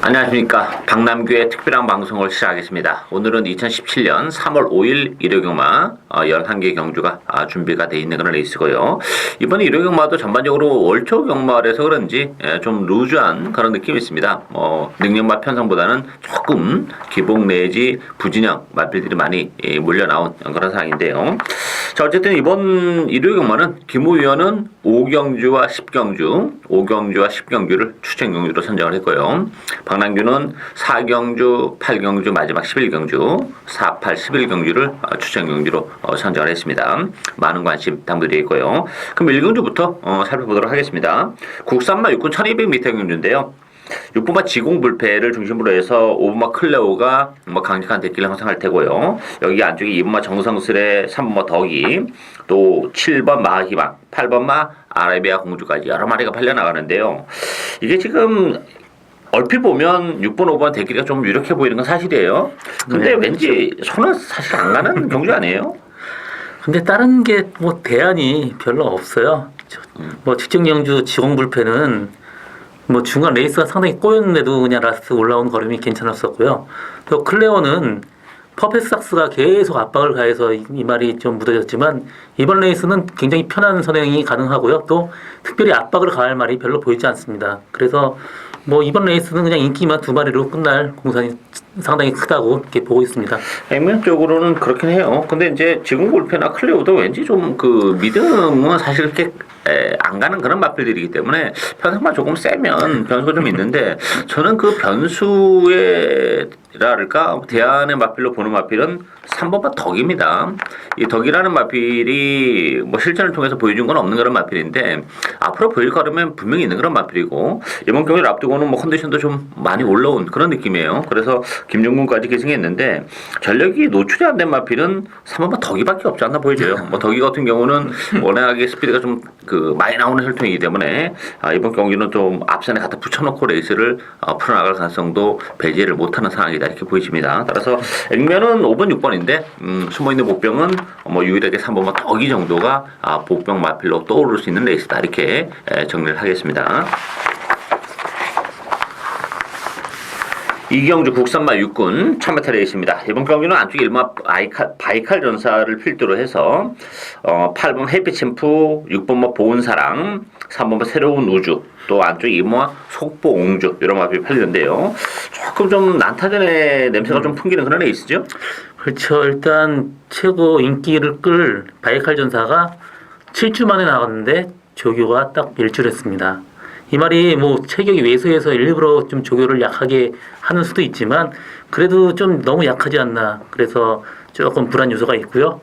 안녕하십니까. 박남규의 특별한 방송을 시작하겠습니다. 오늘은 2017년 3월 5일 일요경마 11개 경주가 준비가 돼 있는 그런 레이스고요. 이번 일요경마도 전반적으로 월초 경마라서 그런지 좀 루즈한 그런 느낌이 있습니다. 능력마 편성보다는 조금 기복 내지 부진영 마필들이 많이 몰려 나온 그런 상황인데요. 자, 어쨌든 이번 일요경마는 김호 위원은 5경주와 10경주를 추천 경주로 선정을 했고요. 박남규는 4경주, 8경주, 마지막 11경주, 4, 8, 11경주를 추천 경주로 선정을 했습니다. 많은 관심 당부되어 있고요. 그럼 1경주부터 살펴보도록 하겠습니다. 국산마 6군 1200m 경주인데요. 6번마 지공불패를 중심으로 해서 5번마 클레오가 강력한 대기를 형성할 테고요. 여기 안쪽에 2번마 정성스레, 3번마 덕이, 또 7번 마희망, 8번마 아라비아 공주까지 여러 마리가 팔려나가는데요. 이게 지금 얼핏 보면 6번, 5번 대기가 좀 유력해 보이는 건 사실이에요. 근데 왠지 손은 사실 안 가는 경주 아니에요? 근데 다른 게 뭐 대안이 별로 없어요. 뭐 직전경주 지공불패는 뭐 중간 레이스가 상당히 꼬였는데도 그냥 라스트 올라온 걸음이 괜찮았었고요. 또 클레어는 퍼펙삭스가 계속 압박을 가해서 이 말이 좀 묻어졌지만 이번 레이스는 굉장히 편한 선행이 가능하고요. 또 특별히 압박을 가할 말이 별로 보이지 않습니다. 그래서 뭐 이번 레이스는 그냥 인기만 두 마리로 끝날 공산이 상당히 크다고 이렇게 보고 있습니다. 액면적으로는 그렇긴 해요. 근데 이제 지금 골페나 클레오도 왠지 좀 그 믿음은 사실 이렇게 안 가는 그런 마필들이기 때문에 편성만 조금 세면 변수가 좀 있는데 저는 그 변수에랄까 대안의 마필로 보는 마필은 3번마 덕입니다. 이 덕이라는 마필이 뭐 실전을 통해서 보여준 건 없는 그런 마필인데 앞으로 보일 거라면 분명히 있는 그런 마필이고 이번 경기를 앞두고는 뭐 컨디션도 좀 많이 올라온 그런 느낌이에요. 그래서 김종군까지 계승했는데 전력이 노출이 안 된 마필은 3번마 덕이밖에 없지 않나 보여져요. 뭐 덕이 같은 경우는 워낙에 스피드가 좀 그 많이 나오는 혈통이기 때문에 이번 경기는 좀 앞선에 갖다 붙여놓고 레이스를 풀어나갈 가능성도 배제를 못하는 상황이다 이렇게 보여집니다. 따라서 액면은 5번, 6번인데 숨어있는 복병은 뭐 유일하게 3번마 덕이 정도가 복병 마필로 떠오를 수 있는 레이스다 이렇게 정리를 하겠습니다. 이경주 국산마 6군 1000m 레이스입니다. 이번 경기는 안쪽에 1번 바이칼 전사를 필두로 해서 8번 햇빛챔프, 6번마 보은사랑, 3번마 새로운 우주, 또 안쪽에 2번마 속보옹주 이런 마필이 팔리는데요. 조금 좀 난타전의 냄새가 좀 풍기는 그런 레이스죠? 그렇죠. 일단 최고 인기를 끌 바이칼 전사가 7주 만에 나갔는데 조교가 딱 일주했습니다. 이 말이 뭐 체격이 왜소해서 일부러 좀 조교를 약하게 하는 수도 있지만 그래도 좀 너무 약하지 않나 그래서 조금 불안 요소가 있고요.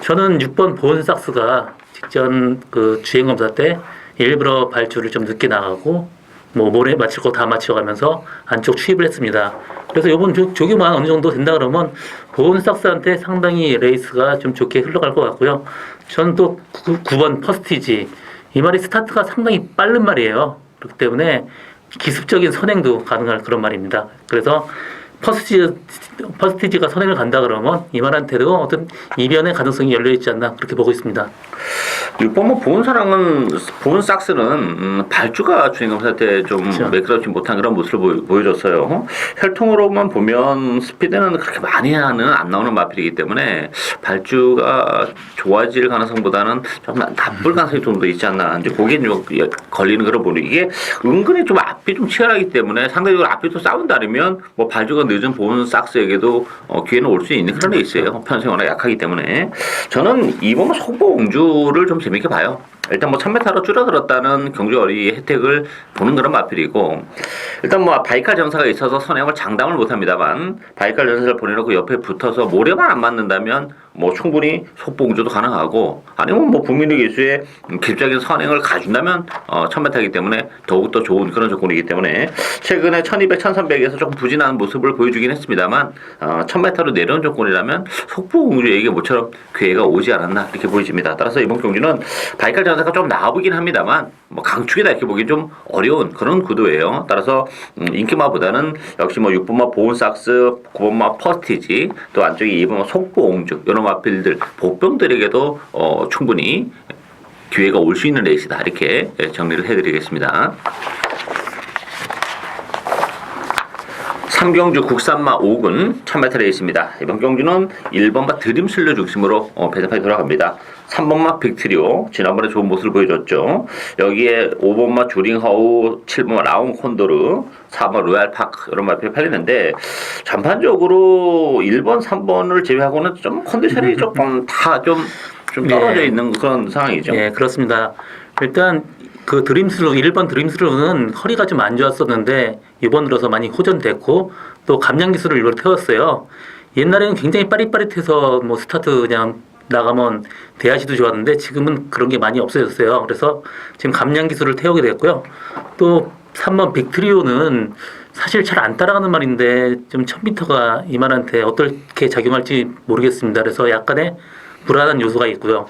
저는 6번 보은삭스가 직전 그 주행검사 때 일부러 발주를 좀 늦게 나가고 뭐 모래 맞출 거 다 맞춰가면서 안쪽 추입을 했습니다. 그래서 이번 조교만 어느 정도 된다 그러면 보은삭스한테 상당히 레이스가 좀 좋게 흘러갈 것 같고요. 저는 또 9번 퍼스티지 이 말이 스타트가 상당히 빠른 말이에요. 그렇기 때문에 기습적인 선행도 가능할 그런 말입니다. 그래서 퍼스티지가 선행을 간다 그러면 이 말한테도 어떤 이변의 가능성이 열려있지 않나 그렇게 보고 있습니다. 6번 보은삭스는 발주가 주행검사 때 좀 그렇죠. 매끄럽지 못한 그런 모습을 보여줬어요. 혈통으로만 보면 스피드는 그렇게 많이 안 나오는 마필이기 때문에 발주가 좋아질 가능성보다는 좀 나쁠 가능성이 좀 더 있지 않나. 이제 거기에 좀 걸리는 그런 부분이 이게 은근히 좀 앞이 좀 치열하기 때문에 상대적으로 앞이 또 싸운다면 뭐 발주가 늦은 보은삭스에게도 기회는 올 수 있는 그런 레이스예요. 편성이 워낙 약하기 때문에 저는 이번 속보옹주를 좀 재밌게 봐요. 일단 뭐 1000m로 줄어들었다는 경주어리 혜택을 보는 그런 마필이고 일단 뭐 바이칼 전사가 있어서 선행을 장담을 못합니다만 바이칼 전사를 보내놓고 옆에 붙어서 모래만 안 맞는다면 뭐 충분히 속보옹주도 가능하고 아니면 뭐 국민의 기수에 기술적인 선행을 가준다면 1000m이기 때문에 더욱더 좋은 그런 조건이기 때문에 최근에 1200, 1300에서 조금 부진한 모습을 보여주긴 했습니다만 1000m로 내려온 조건이라면 속보옹주에게 모처럼 기회가 오지 않았나 이렇게 보여집니다. 따라서 이번 경기는 바이칼 전사가 좀 나아 보긴 합니다만 뭐 강축이다 이렇게 보기 좀 어려운 그런 구도예요. 따라서 인기마보다는 역시 뭐 6번마 보은삭스, 9번마 퍼스티지, 또 안쪽에 2번마 속보옹주 이런 마필들 복병들에게도 충분히 기회가 올 수 있는 레이스다 이렇게 정리를 해드리겠습니다. 3경주 국산마 5군 1000m 레이스입니다. 이번 경주는 1번마 드림슬로 중심으로 배정판이 돌아갑니다. 3번마 빅트리오 지난번에 좋은 모습을 보여줬죠. 여기에 5번마 주링하우, 7번마 라운 콘도르, 4번 로얄파크 이런 마필이 팔리는데 전반적으로 1번, 3번을 제외하고는 좀 컨디션이 조금 다 좀 떨어져 있는 그런 상황이죠. 예, 그렇습니다. 일단 그 드림슬로 1번 드림슬로는 허리가 좀 안 좋았었는데 이번 들어서 많이 호전됐고 또 감량 기술을 일부러 태웠어요. 옛날에는 굉장히 빠릿빠릿해서 뭐 스타트 그냥 나가면 대하시도 좋았는데 지금은 그런 게 많이 없어졌어요. 그래서 지금 감량 기술을 태우게 됐고요. 또 3번 빅트리오는 사실 잘 안 따라가는 말인데 좀 1000m가 이 말한테 어떻게 작용할지 모르겠습니다. 그래서 약간의 불안한 요소가 있고요.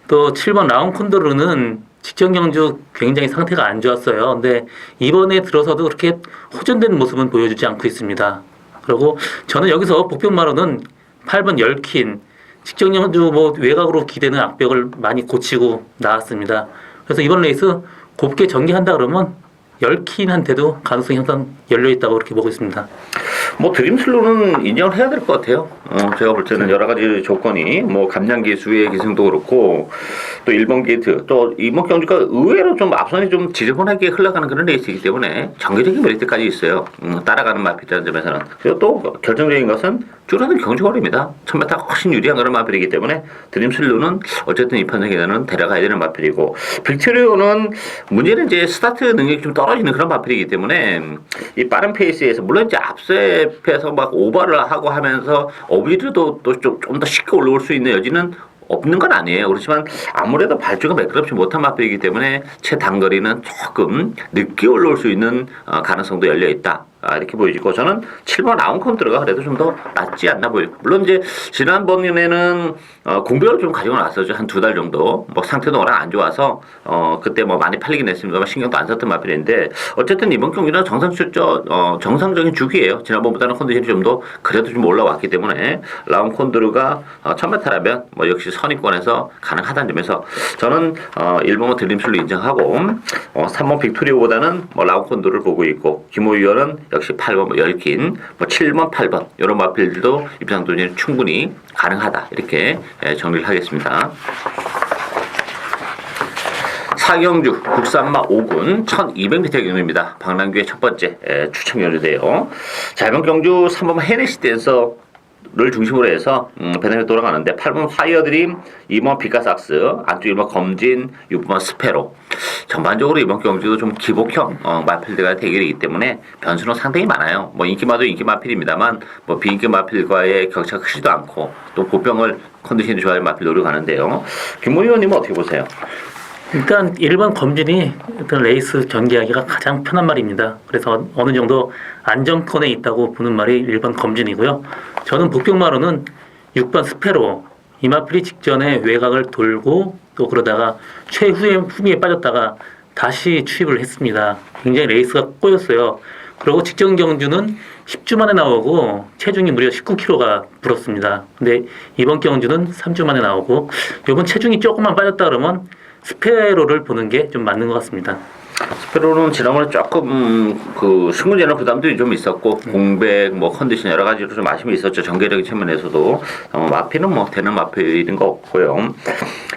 또 7번 라운 콘도르는 직전 경주 굉장히 상태가 안 좋았어요. 근데 이번에 들어서도 그렇게 호전된 모습은 보여주지 않고 있습니다. 그리고 저는 여기서 복병마로는 8번 열킨 직전 경주 뭐 외곽으로 기대는 악벽을 많이 고치고 나왔습니다. 그래서 이번 레이스 곱게 전개한다 그러면 열킨한테도 가능성이 항상 열려 있다고 그렇게 보고 있습니다. 뭐 드림슬로는 인정을 해야 될 것 같아요. 제가 볼 때는 여러 가지 조건이 뭐 감량 기수의 기승도 그렇고 또 1번 게이트 또 이번 경주가 의외로 좀 앞선이 좀 지저분하게 흘러가는 그런 레이스이기 때문에 정기적인 메리트까지 있어요. 따라가는 마필이라는 점에서는. 그리고 또 결정적인 것은 줄어든 경주거리입니다. 1000m가 훨씬 유리한 그런 마필이기 때문에 드림슬로는 어쨌든 이 판정에는 데려가야 되는 마필이고 빅토리오는 문제는 이제 스타트 능력이 좀 떨어지는 그런 마필이기 때문에 이 빠른 페이스에서 물론 이제 앞서에서 막 오버를 하고 하면서 어비드도 또 좀 더 쉽게 올라올 수 있는 여지는 없는 건 아니에요. 그렇지만 아무래도 발주가 매끄럽지 못한 마필이기 때문에 최단거리는 조금 늦게 올라올 수 있는 가능성도 열려 있다. 이렇게 보여지고 저는 7번 라운 컨트롤가 그래도 좀 더 낫지 않나 보여요. 물론 이제 지난번에는 공백을 좀 가지고 나왔었죠. 한 2달 정도. 뭐 상태도 워낙 안 좋아서 그때 뭐 많이 팔리긴 했습니다만 신경도 안 썼던 마필인데 어쨌든 이번 경기는 정상적인 주기예요. 지난번보다는 컨디션이 좀 더 그래도 좀 올라왔기 때문에 라운 콘드르가 1000m라면 뭐 역시 선입권에서 가능하다는 점에서 저는 1번은 드림슬로 인정하고 3번 빅토리오보다는 뭐 라운 콘드를 보고 있고 김호유어는 역시 8번 뭐 열킨 뭐 7번 8번 이런 마필들도 입상 도전이 충분히 가능하다 이렇게 정리를 하겠습니다. 4경주 국산마 5군 1200m 경주입니다. 박남규의 첫 번째 추천 경주인데요. 자, 이번 경주 3번 헤네시 댄서를 중심으로 해서 배당에 돌아가는데 8번 화이어드림, 2번 비카삭스, 안쪽 1번 검진, 6번 스페로. 전반적으로 이번 경주도 좀 기복형 마필들과 대결이기 때문에 변수는 상당히 많아요. 뭐 인기마도 인기 마필입니다만 뭐 비인기 마필과의 격차가 크지도 않고 또 보병을 컨디션이 좋아야 마필 노려가는데요. 김모 의원님은 어떻게 보세요? 일단 1번 검진이 일단 레이스 전개하기가 가장 편한 말입니다. 그래서 어느 정도 안정권에 있다고 보는 말이 1번 검진이고요. 저는 복병마로는 6번 스페로 이 마필이 직전에 외곽을 돌고 또 그러다가 후미에 빠졌다가 다시 추입을 했습니다. 굉장히 레이스가 꼬였어요. 그리고 직전 경주는 10주 만에 나오고 체중이 무려 19kg가 불었습니다. 근데 이번 경주는 3주 만에 나오고 이번 체중이 조금만 빠졌다 그러면 스페로를 보는 게 좀 맞는 것 같습니다. 스페로는 지난번에 조금 그 승무제는 부담도 좀 있었고 공백 뭐 컨디션 여러 가지로 좀 아쉬움이 있었죠. 전개적인 측면에서도 마피는 뭐 되는 마피인 거 없고요.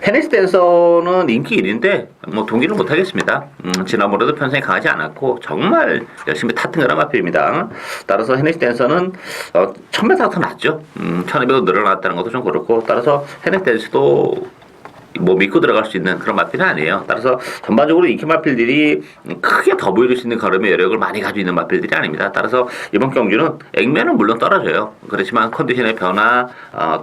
헤네시 댄서는 인기 1인데 뭐 동기를 못 하겠습니다. 지난번에도 편성이 강하지 않았고 정말 열심히 탔던 그런 마피입니다. 따라서 헤네시 댄서는 1000m가 더 낫죠. 1200으로 늘어났다는 것도 좀 그렇고 따라서 헤네시 댄서도 뭐 믿고 들어갈 수 있는 그런 마필은 아니에요. 따라서 전반적으로 인기 마필들이 크게 더 보여줄 수 있는 걸음의 여력을 많이 가지고 있는 마필들이 아닙니다. 따라서 이번 경주는 액면은 물론 떨어져요. 그렇지만 컨디션의 변화,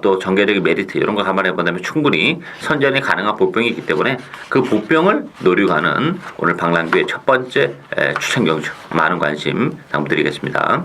또 전개력의 메리트 이런 거 감안해 본다면 충분히 선전이 가능한 보병이기 때문에 그 보병을 노리고 가는 오늘 박람규의 첫 번째 추천 경주 많은 관심 당부드리겠습니다.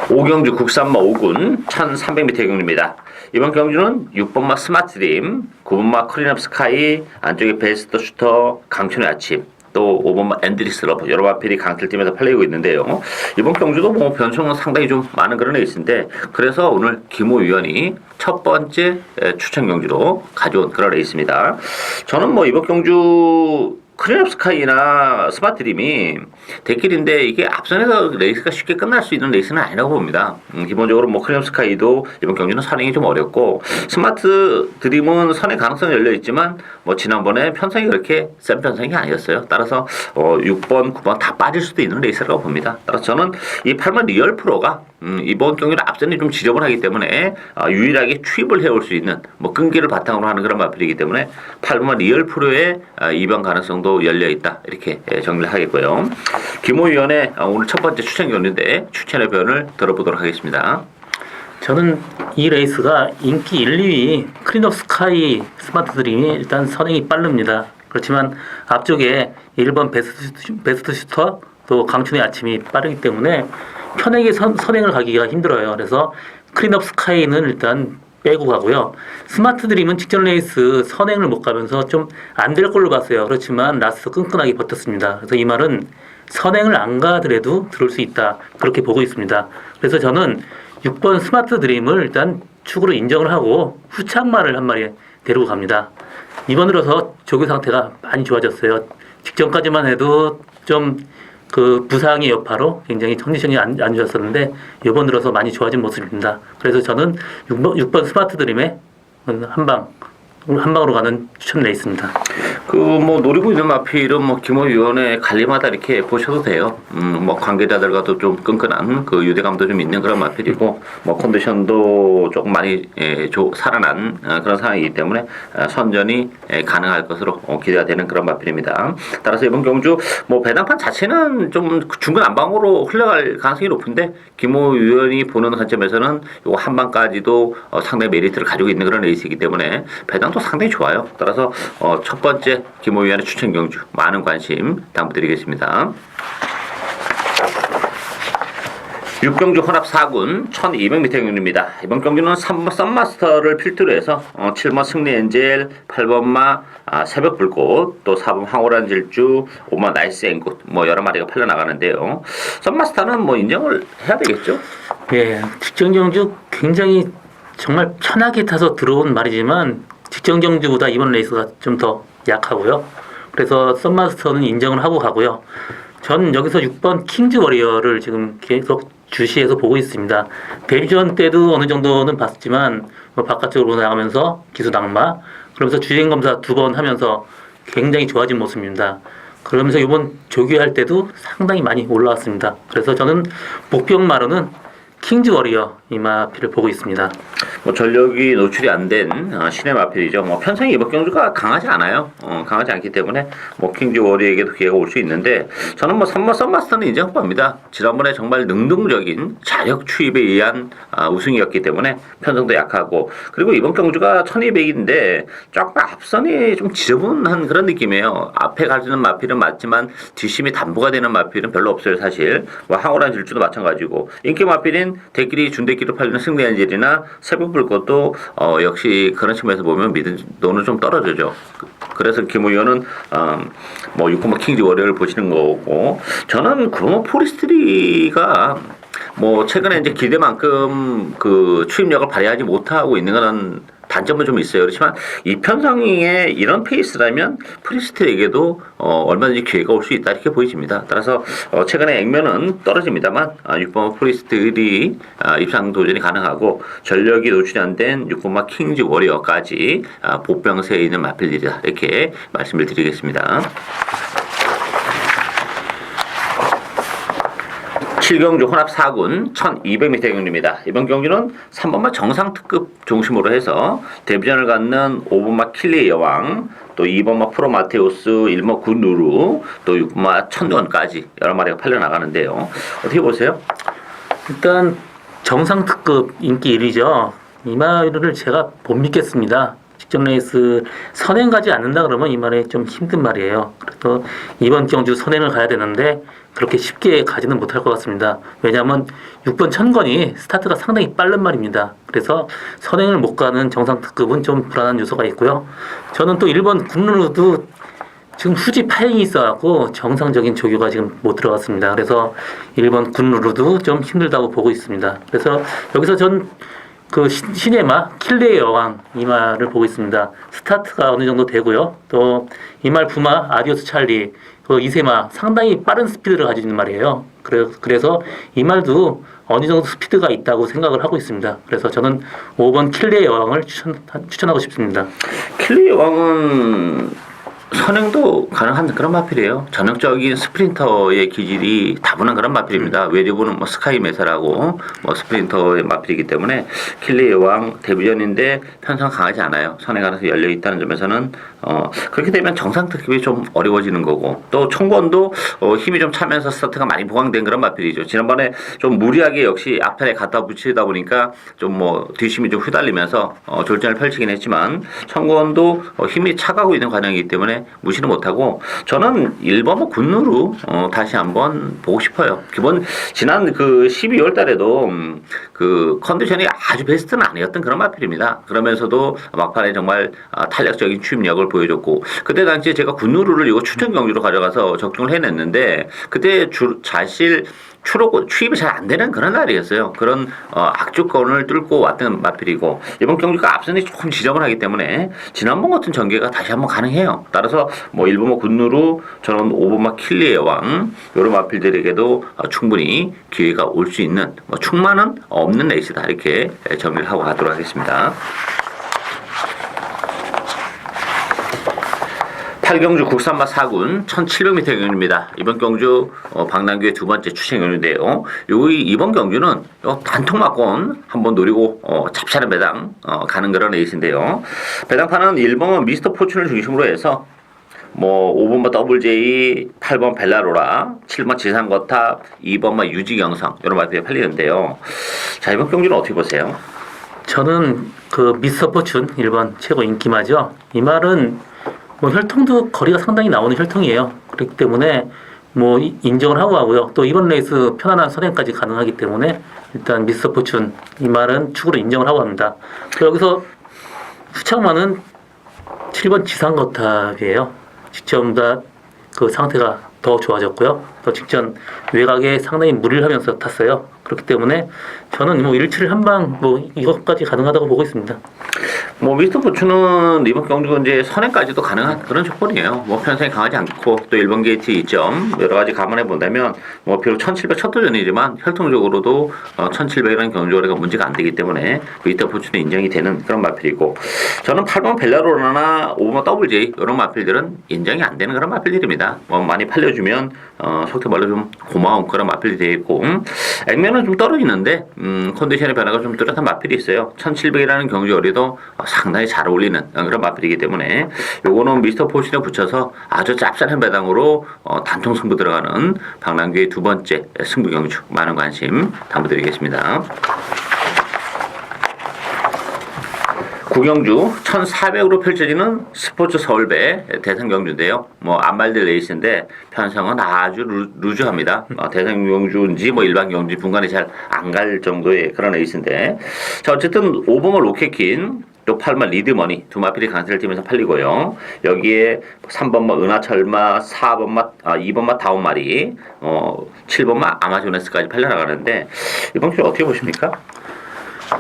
5경주 국산마 5군 1300m 경주입니다. 이번 경주는 6번마 스마트림, 9번마 크리너 스카이, 안쪽에 베스트 슈터, 강촌의 아침, 또 5번마 앤드리스 러브 여러 마필이 강틀팀에서 팔리고 있는데요. 이번 경주도 뭐 변수는 상당히 좀 많은 그런 레이스인데 그래서 오늘 김호 위원이 첫 번째 추천 경주로 가져온 그런 레이스입니다. 저는 뭐 이번 경주 크리옵스카이나 스마트드림이 대길인데 이게 앞선에서 레이스가 쉽게 끝날 수 있는 레이스는 아니라고 봅니다. 기본적으로 뭐 크리옵스카이도 이번 경기는 선행이 좀 어렵고 스마트드림은 선행 가능성이 열려 있지만 뭐 지난번에 편성이 그렇게 센 편성이 아니었어요. 따라서 6번, 9번 다 빠질 수도 있는 레이스라고 봅니다. 따라서 저는 이 8번 리얼 프로가 이번 경기는 앞선이 좀 지저분하기 때문에 유일하게 추입을 해올 수 있는 뭐 끈기를 바탕으로 하는 그런 마필이기 때문에 8번 리얼 프로의 입원 가능성도 열려 있다 이렇게 정리를 하겠고요. 김호 위원의 오늘 첫 번째 추천 경기인데 추천의 변을 들어보도록 하겠습니다. 저는 이 레이스가 인기 1, 2위 크리너 스카이 스마트 드림이 일단 선행이 빠릅니다. 그렇지만 앞쪽에 1번 베스트 슈터 또 강춘의 아침이 빠르기 때문에 편하게 선행을 가기가 힘들어요. 그래서 크리너 스카이는 일단 빼고 가고요. 스마트 드림은 직전 레이스 선행을 못 가면서 좀 안 될 걸로 봤어요. 그렇지만 라스트 끈끈하게 버텼습니다. 그래서 이 말은 선행을 안 가더라도 들을 수 있다. 그렇게 보고 있습니다. 그래서 저는 6번 스마트 드림을 일단 축으로 인정을 하고 후창말을 한 마리 데리고 갑니다. 이번 들어서 조교 상태가 많이 좋아졌어요. 직전까지만 해도 좀 그 부상의 여파로 굉장히 컨디션이 안 좋았었는데 이번 들어서 많이 좋아진 모습입니다. 그래서 저는 6번 스마트 드림에 한 방으로 가는 추천 레이스입니다. 그 뭐 노리고 있는 마필은 뭐 김호 위원의 관리마다 이렇게 보셔도 돼요. 뭐 관계자들과도 좀 끈끈한 그 유대감도 좀 있는 그런 마필이고 뭐 컨디션도 조금 많이 살아난 그런 상황이기 때문에 선전이 가능할 것으로 기대가 되는 그런 마필입니다. 따라서 이번 경주 뭐 배당판 자체는 좀 중간 안방으로 흘러갈 가능성이 높은데 김호 위원이 보는 관점에서는 요 한방까지도 상당히 메리트를 가지고 있는 그런 레이스이기 때문에 배당도 상당히 좋아요. 따라서 첫 번째 김호 위원의 추천 경주 많은 관심 당부드리겠습니다. 6경주 혼합 4군 1200m 경주입니다. 이번 경주는 3번 썬마스터를 필두로 해서 7번 승리 엔젤, 8번마 새벽불꽃, 또 4번 황홀한 질주, 5번 나이스 앵굿 뭐 여러 마리가 팔려나가는데요. 썬마스터는 뭐 인정을 해야 되겠죠? 예, 직전 경주 굉장히 정말 편하게 타서 들어온 말이지만 직전 경주보다 이번 레이스가 좀 더 약하고요. 그래서 썬마스터는 인정을 하고 가고요. 전 여기서 6번 킹즈 워리어를 지금 계속 주시해서 보고 있습니다. 데뷔전 때도 어느 정도는 봤지만 뭐 바깥쪽으로 나가면서 기수 낙마 그러면서 주행 검사 2번 하면서 굉장히 좋아진 모습입니다. 그러면서 이번 조교할 때도 상당히 많이 올라왔습니다. 그래서 저는 목표마로는 킹즈 워리어 이 마필을 보고 있습니다. 뭐 전력이 노출이 안 된 신의 마필이죠. 뭐 편성이 이번 경주가 강하지 않아요. 강하지 않기 때문에 뭐 킹즈 워리어에게도 기회가 올 수 있는데 저는 뭐 3번 썬마스터는 인정합니다. 지난번에 정말 능동적인 자력 추입에 의한 우승이었기 때문에 편성도 약하고 그리고 이번 경주가 1200인데 조금 앞선이 좀 지저분한 그런 느낌이에요. 앞에 가지는 마필은 맞지만 뒷심이 담보가 되는 마필은 별로 없어요. 사실 뭐 황홀한 질주도 마찬가지고 인기 마필인 대끼리 준대끼로 팔리는 승리 엔젤이나 새벽불꽃도 역시 그런 측면에서 보면 믿음도는 좀 떨어지죠. 그래서 김 의원은 뭐 6번 킹즈 워리어를 보시는 거고 저는 9번 포리스트리가 뭐 최근에 이제 기대만큼 그 추임력을 발휘하지 못하고 있는 그런 단점은 좀 있어요. 그렇지만 이 편성의 이런 페이스라면 프리스트에게도 얼마든지 기회가 올 수 있다 이렇게 보여집니다. 따라서 최근에 액면은 떨어집니다만 6번 프리스트리 입상 도전이 가능하고 전력이 노출이 안 된 6번마 킹즈 워리어까지 보병세에 있는 마필들이다 이렇게 말씀을 드리겠습니다. 7경주 혼합 4군 1200m 경주입니다. 이번 경주는 3번마 정상특급 중심으로 해서 데뷔전을 갖는 5번마 킬리의 여왕, 또 2번마 프로마테우스, 1번 군누루, 또 6번마 천원까지 여러 마리가 팔려나가는데요. 어떻게 보세요? 일단 정상특급 인기 1위죠. 이 말을 제가 못 믿겠습니다. 직전 레이스 선행 가지 않는다 그러면 이 말이 좀 힘든 말이에요. 그래서 이번 경주 선행을 가야 되는데 그렇게 쉽게 가지는 못할 것 같습니다. 왜냐하면 6번 천건이 스타트가 상당히 빠른 말입니다. 그래서 선행을 못 가는 정상특급은 좀 불안한 요소가 있고요. 저는 또 1번 국루도 지금 후지 파행이 있어갖고 정상적인 조교가 지금 못 들어갔습니다. 그래서 1번 군루루도 좀 힘들다고 보고 있습니다. 그래서 여기서 전 그 시네마 킬레의 여왕 이 말을 보고 있습니다. 스타트가 어느 정도 되고요. 또 이 말 부마 아디오스 찰리 그 이세마 상당히 빠른 스피드를 가지고 있는 말이에요. 그래서 이 말도 어느 정도 스피드가 있다고 생각을 하고 있습니다. 그래서 저는 5번 킬레의 여왕을 추천하고 싶습니다. 킬리의 왕은 선행도 가능한 그런 마필이에요. 전형적인 스프린터의 기질이 다분한 그런 마필입니다. 외리부는 뭐 스카이 메사라고 뭐 스프린터의 마필이기 때문에 킬리의 왕 데뷔전인데 편성 강하지 않아요. 선행 가능성이 열려 있다는 점에서는 그렇게 되면 정상 특급이 좀 어려워지는 거고 또 총권도 힘이 좀 차면서 스타트가 많이 보강된 그런 마필이죠. 지난번에 좀 무리하게 역시 앞에 갖다 붙이다 보니까 좀 뭐 뒷심이 좀 휘달리면서 졸전을 펼치긴 했지만 총권도 힘이 차가고 있는 관행이기 때문에 무시는 못하고 저는 1번 군루로 다시 한번 보고 싶어요. 기본 지난 그 12월 달에도 그 컨디션이 아주 베스트는 아니었던 그런 마필입니다. 그러면서도 막판에 정말 탄력적인 추임력을 보여줬고 그때 당시에 제가 군루를 이거 추천 경주로 가져가서 적중을 해냈는데 그때 사실 추입이 잘 안 되는 그런 날이었어요. 그런 악조건을 뚫고 왔던 마필이고 이번 경주가 앞선이 조금 지정을 하기 때문에 지난번 같은 전개가 다시 한번 가능해요. 따라서 뭐 1번마 군루로 저는 5번마 킬리의 왕 이런 마필들에게도 충분히 기회가 올 수 있는 뭐 충만은 없는 레이스다 이렇게 정리를 하고 가도록 하겠습니다. 8경주 국산마 4군 1700m 경주입니다. 이번 경주 박남규의 두 번째 추천 경주인데요. 이번 경주는 단통마권 한번 노리고 잡차는 배당 가는 그런 레이스인데요. 배당판은 1번은 미스터 포춘을 중심으로 해서 뭐 5번마 더블 J, 8번 벨라로라, 7번 지상거탑, 2번마 유지경성 이런 말들이 팔리는데요. 자 이번 경주는 어떻게 보세요? 저는 그 미스터 포춘 1번 최고 인기마죠. 이 말은 뭐 혈통도 거리가 상당히 나오는 혈통이에요. 그렇기 때문에 뭐 인정을 하고 하고요. 또 이번 레이스 편안한 선행까지 가능하기 때문에 일단 미스터 포춘 이 말은 축으로 인정을 하고 합니다. 여기서 후창마는 7번 지상거탑이에요. 직전보다 그 상태가 더 좋아졌고요. 또 직전 외곽에 상당히 무리를 하면서 탔어요. 그렇기 때문에 저는 뭐 일치를 한방 뭐 이것까지 가능하다고 보고 있습니다. 뭐 미스터 포춘은 이번 경주 이제 선행까지도 가능한 그런 조건이에요. 뭐 편성이 강하지 않고 또 1번 게이트 2점 여러 가지 감안해 본다면 뭐 비록 1700 첫 도전이지만 혈통적으로도 1700이라는 경주거리가 문제가 안 되기 때문에 미스터 포춘이 인정이 되는 그런 마필이고 저는 8번 벨라로나나 5번 더블 J 이런 마필들은 인정이 안 되는 그런 마필들입니다. 뭐 많이 팔려주면 속된 말로 좀 고마운 그런 마필이 되어 있고 액면은 좀 떨어지는데 컨디션의 변화가 좀 뚜렷한 마필이 있어요. 1700이라는 경주거리도 상당히 잘 어울리는 그런 마필이기 때문에 요거는 미스터 포춘에 붙여서 아주 짭짤한 배당으로 단통 승부 들어가는 박남규의 두 번째 승부 경주 많은 관심 당부드리겠습니다. 구경주 1400으로 펼쳐지는 스포츠 서울배 대상 경주인데요. 뭐 안말들 레이스인데 편성은 아주 루즈합니다. 대상 경주인지 뭐 일반 경주 분간이 잘 안 갈 정도의 그런 레이스인데 자 어쨌든 5번마 로켓킨 또 8번 리드머니 두 마필이 강세를 띠면서 팔리고요. 여기에 3번마 은하철마 2번마 다운마리 7번마 아마조네스까지 팔려나가는데 이번 주 어떻게 보십니까?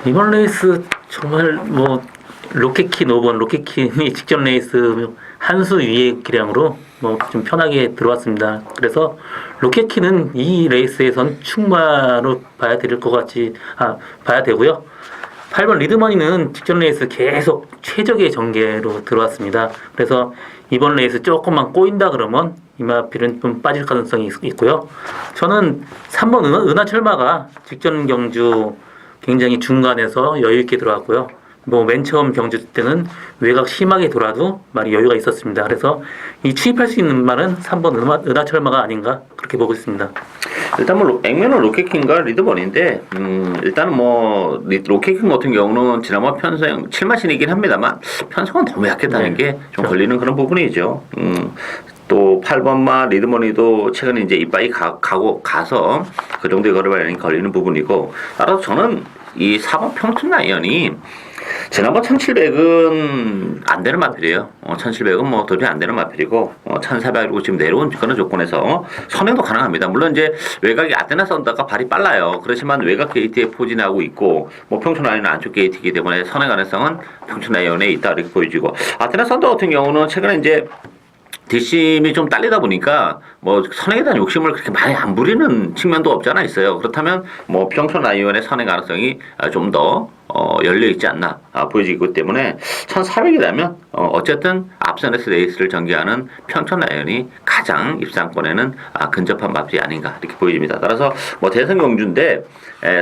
이번 레이스 정말 뭐 로켓킨 5번 로켓킨이 직전 레이스 한 수 위의 기량으로 뭐 좀 편하게 들어왔습니다. 그래서 로켓킨은 이 레이스에선 충마로 봐야 되고요. 8번 리드머니는 직전 레이스 계속 최적의 전개로 들어왔습니다. 그래서 이번 레이스 조금만 꼬인다 그러면 이마필은 좀 빠질 가능성이 있고요. 저는 3번 은하철마가 직전 경주 굉장히 중간에서 여유 있게 들어왔고요. 뭐 맨 처음 경주 때는 외곽 심하게 돌아도 많이 여유가 있었습니다. 그래서 이 추입할 수 있는 말은 3번 은하철마가 아닌가 그렇게 보고 있습니다. 일단 뭐 액면은 로켓킹과 리드번인데 일단은 뭐 로켓킹 같은 경우는 지난번 편성 7마신이긴 합니다만 편성은 너무 약했다는 게 좀 걸리는 그런 부분이죠. 또 8번마 리드머니도 최근에 이제 이빠이 가서 그 정도의 거리가 걸리는 부분이고 따라서 저는 이 4번 평촌 라이언이 지난번 1700은 안 되는 마필이에요. 1700은 뭐 도저히 안 되는 마필이고 1400으로 지금 내려온 그런 조건에서 선행도 가능합니다. 물론 이제 외곽이 아테나 썬더가 발이 빨라요. 그렇지만 외곽 게이트에 포진하고 있고 뭐 평촌 라인은 안쪽 게이트이기 때문에 선행 가능성은 평촌 라인에 있다 이렇게 보여지고 아테나 썬더 같은 경우는 최근에 이제 뒷심이 좀 딸리다 보니까 뭐 선행에 대한 욕심을 그렇게 많이 안 부리는 측면도 없지 않아 있어요. 그렇다면 뭐 평촌 라이온의 선행 가능성이 좀 더 열려 있지 않나 보여지기 때문에 1400이라면 어쨌든 앞선에서 레이스를 전개하는 평촌 라이온이 가장 입상권에는 근접한 마필이 아닌가 이렇게 보여집니다. 따라서 뭐 대선 경주인데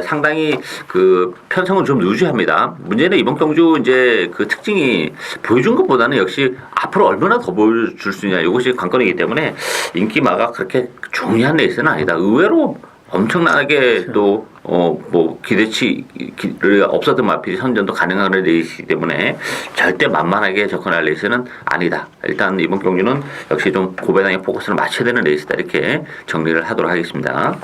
상당히 그 편성은 좀 유지합니다. 문제는 이번 경주 이제 그 특징이 보여준 것보다는 역시 앞으로 얼마나 더 보여줄 수 있냐 이것이 관건이기 때문에 인기마가 그렇게 중요한 레이스는 아니다. 의외로 엄청나게 또 뭐 기대치를 없었던 마필이 선전도 가능한 레이스이기 때문에 절대 만만하게 접근할 레이스는 아니다. 일단 이번 경주는 역시 좀 고배당의 포커스를 맞춰야 되는 레이스다 이렇게 정리를 하도록 하겠습니다.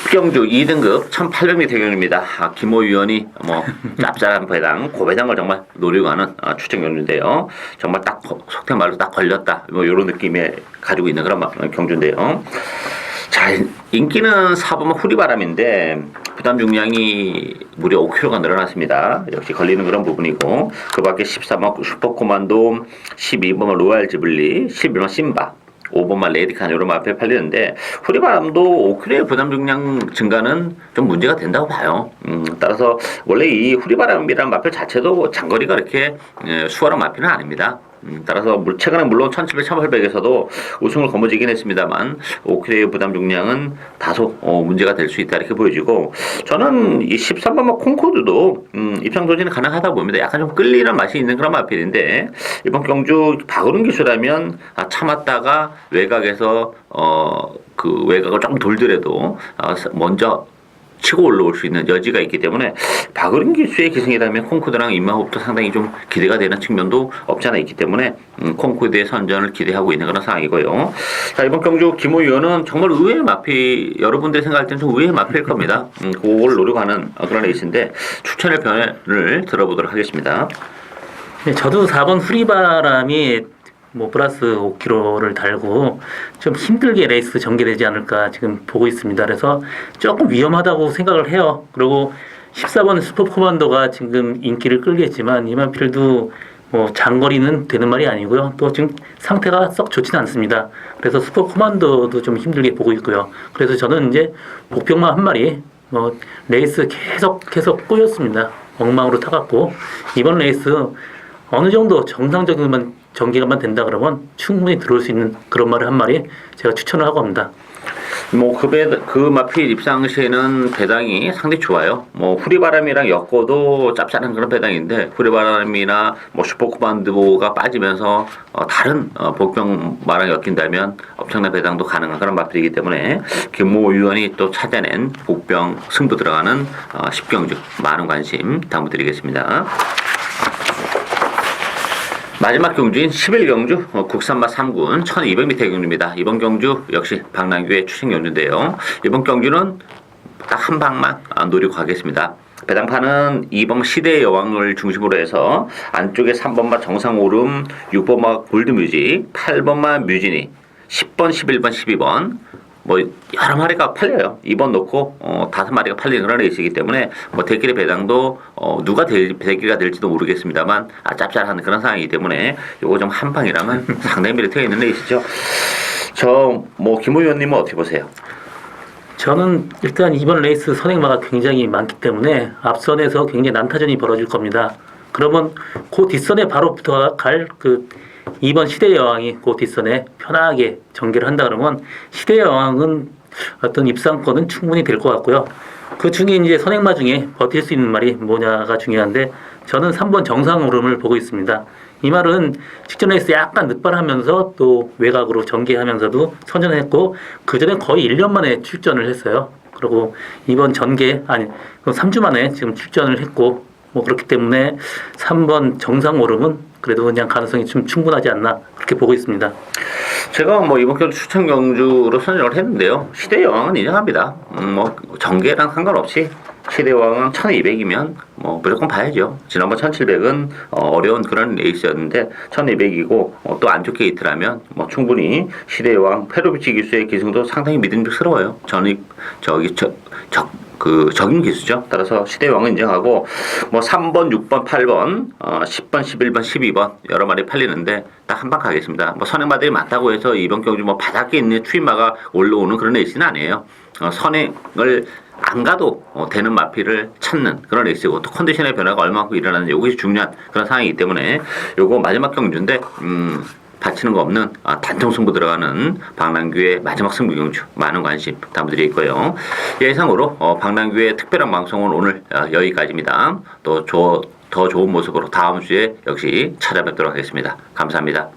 10경주 2등급 1800m 경주입니다. 김호 위원이 뭐 짭짤한 배당, 고배당을 정말 노리고 하는 추천 경주인데요. 정말 딱 속된 말로 딱 걸렸다. 뭐 이런 느낌에 가지고 있는 그런 경주인데요. 자, 인기는 4번 후리바람인데 부담 중량이 무려 5kg가 늘어났습니다. 역시 걸리는 그런 부분이고 그 밖에 13번 슈퍼코만도, 12번 로얄 지블리, 11번 심바, 5번만 레디칸 이런 앞에 팔리는데 후리바람도 5kg의 부담 중량 증가는 좀 문제가 된다고 봐요. 따라서 원래 이 후리바람이라는 마필 자체도 장거리가 이렇게 수월한 마필은 아닙니다. 따라서 최근에 물론 1700, 1800에서도 우승을 거머쥐긴 했습니다만 5kg의 부담 중량은 다소 문제가 될 수 있다 이렇게 보여지고 저는 이 13번마 콩코드도 입상 도전이 가능하다고 봅니다. 약간 좀 끌리는 맛이 있는 그런 마필인데 이번 경주 박으른 기수라면 참았다가 외곽에서 그 외곽을 조금 돌더라도 먼저 치고 올라올 수 있는 여지가 있기 때문에 박으른 기수의 기승이라면 콩코드랑 임마호흡도 상당히 좀 기대가 되는 측면도 없지 않아 있기 때문에 콩코드의 선전을 기대하고 있는 그런 상황이고요. 자, 이번 경주 김호 위원은 정말 의외의 마피, 여러분들이 생각할 때는 좀 의외의 마피일 겁니다. 그걸 노리고 하는 그런 레이스인데 추천의 변을 들어보도록 하겠습니다. 네, 저도 4번 후리바람이 뭐 플러스 5kg를 달고 좀 힘들게 레이스 전개되지 않을까 지금 보고 있습니다. 그래서 조금 위험하다고 생각을 해요. 그리고 14번 슈퍼코만도가 지금 인기를 끌겠지만 이만필도 뭐 장거리는 되는 말이 아니고요. 또 지금 상태가 썩 좋지는 않습니다. 그래서 슈퍼코만도도 좀 힘들게 보고 있고요. 그래서 저는 이제 복병만 한 마리 레이스 계속 꼬였습니다. 엉망으로 타갖고 이번 레이스 어느 정도 정상적인 전개가만 된다 그러면 충분히 들어올 수 있는 그런 말을 한 마리 제가 추천을 하고 합니다. 뭐 그 마필 입상 시에는 배당이 상당히 좋아요. 뭐 후리바람이랑 엮어도 짭짤한 그런 배당인데 후리바람이나 뭐 슈퍼코만도가 빠지면서 다른 복병마랑 엮인다면 엄청난 배당도 가능한 그런 마필이기 때문에 김모 의원이 또 찾아낸 복병 승부 들어가는 10경주 많은 관심 당부드리겠습니다. 마지막 경주인 11경주 국산마 3군 1200m 경주입니다. 이번 경주 역시 박남규의 추천 경주인데요. 이번 경주는 딱 한 방만 노리고 가겠습니다. 배당판은 2번 시대의 여왕을 중심으로 해서 안쪽에 3번마 정상오름, 6번마 골드뮤직, 8번마 뮤지니, 10번, 11번, 12번 뭐 여러 마리가 팔려요. 2번 놓고 5마리가 팔리는 그런 레이스이기 때문에 뭐 대길의 배당도 누가 대길가 될지도 모르겠습니다만 짭짤한 그런 상황이기 때문에 요거 좀 한 방이라면 상당히 메리트가 있는 레이스죠. 저 뭐 김호 의원님은 어떻게 보세요? 저는 일단 이번 레이스 선행마가 굉장히 많기 때문에 앞선에서 굉장히 난타전이 벌어질 겁니다. 그러면 그 뒷선에 바로 붙어갈 그 2번 시대의 여왕이 그 뒷선에 편하게 전개를 한다 그러면 시대의 여왕은 어떤 입상권은 충분히 될 것 같고요. 그 중에 이제 선행마 중에 버틸 수 있는 말이 뭐냐가 중요한데 저는 3번 정상오름을 보고 있습니다. 이 말은 직전 레이스 약간 늦발하면서 또 외곽으로 전개하면서도 선전했고 그 전에 거의 1년 만에 출전을 했어요. 그리고 이번 3주 만에 지금 출전을 했고 뭐 그렇기 때문에 3번 정상오름은 그래도 그냥 가능성이 좀 충분하지 않나 그렇게 보고 있습니다. 제가 뭐 이번 경주 추천 경주로 선정을 했는데요. 시대 여왕은 인정합니다. 뭐 전개랑 상관없이 시대 여왕은 1200이면 뭐 무조건 봐야죠. 지난번 1700은 어려운 그런 레이스였는데 1200이고 또 안 좋게 이틀하면 뭐 충분히 시대 여왕 페로비치 기수의 기승도 상당히 믿음직스러워요. 저는 적인 기수죠. 따라서 시대왕은 인정하고 뭐 3번, 6번, 8번, 10번, 11번, 12번 여러 마리 팔리는데 딱 한 방 가겠습니다. 뭐 선행마들이 많다고 해서 이번 경주 뭐 바닥에 있는 추임마가 올라오는 그런 레이스는 아니에요. 선행을 안 가도 되는 마피를 찾는 그런 레이스고 또 컨디션의 변화가 얼마만큼 일어나는지 이것이 중요한 그런 상황이기 때문에 요거 마지막 경주인데 다치는 거 없는 단통 승부 들어가는 박남규의 마지막 승부 경주 많은 관심 부탁드리고요. 예상으로 박남규의 특별한 방송은 오늘 여기까지입니다. 또 더 좋은 모습으로 다음 주에 역시 찾아뵙도록 하겠습니다. 감사합니다.